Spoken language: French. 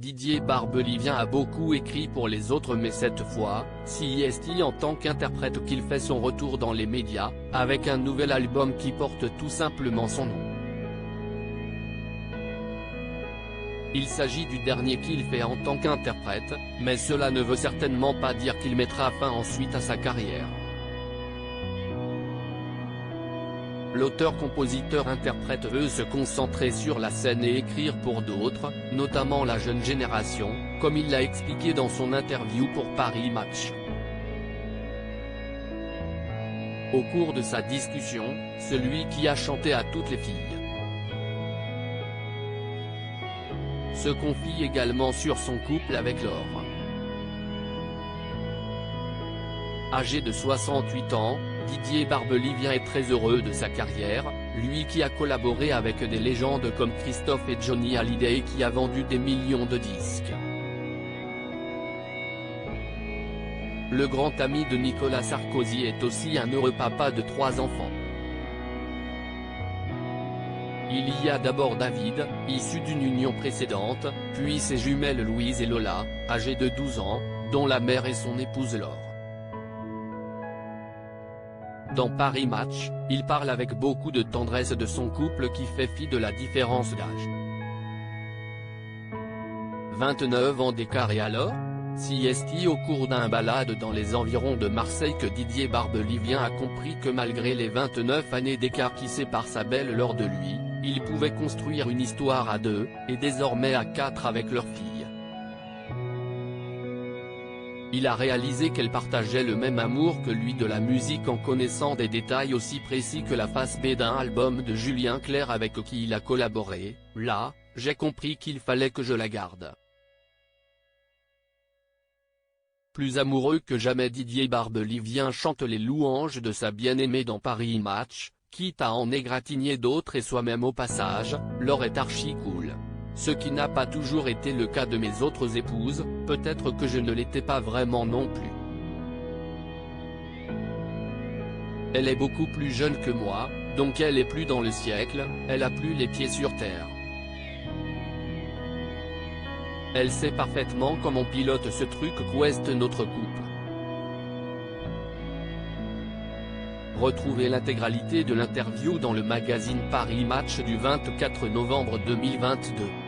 Didier Barbelivien a beaucoup écrit pour les autres, mais cette fois, c'est en tant qu'interprète qu'il fait son retour dans les médias, avec un nouvel album qui porte tout simplement son nom. Il s'agit du dernier qu'il fait en tant qu'interprète, mais cela ne veut certainement pas dire qu'il mettra fin ensuite à sa carrière. L'auteur-compositeur-interprète veut se concentrer sur la scène et écrire pour d'autres, notamment la jeune génération, comme il l'a expliqué dans son interview pour Paris Match. Au cours de sa discussion, celui qui a chanté à toutes les filles se confie également sur son couple avec Laure. Âgé de 68 ans, Didier Barbelivien est très heureux de sa carrière, lui qui a collaboré avec des légendes comme Christophe et Johnny Hallyday et qui a vendu des millions de disques. Le grand ami de Nicolas Sarkozy est aussi un heureux papa de 3 enfants. Il y a d'abord David, issu d'une union précédente, puis ses jumelles Louise et Lola, âgées de 12 ans, dont la mère est son épouse Laure. Dans Paris Match, il parle avec beaucoup de tendresse de son couple qui fait fi de la différence d'âge. 29 ans d'écart et alors ? C'est au cours d'un balade dans les environs de Marseille que Didier Barbelivien a compris que malgré les 29 années d'écart qui séparent sa belle Laure de lui, il pouvait construire une histoire à 2, et désormais à 4 avec leur fille. Il a réalisé qu'elle partageait le même amour que lui de la musique en connaissant des détails aussi précis que la face B d'un album de Julien Clerc avec qui il a collaboré. Là, j'ai compris qu'il fallait que je la garde. Plus amoureux que jamais, Didier Barbelivien chante les louanges de sa bien-aimée dans Paris Match, quitte à en égratigner d'autres et soi-même au passage. Laure est archi cool. Ce qui n'a pas toujours été le cas de mes autres épouses, peut-être que je ne l'étais pas vraiment non plus. Elle est beaucoup plus jeune que moi, donc elle est plus dans le siècle, elle a plus les pieds sur terre. Elle sait parfaitement comment on pilote ce truc qu'ouest notre couple. Retrouvez l'intégralité de l'interview dans le magazine Paris Match du 24 novembre 2022.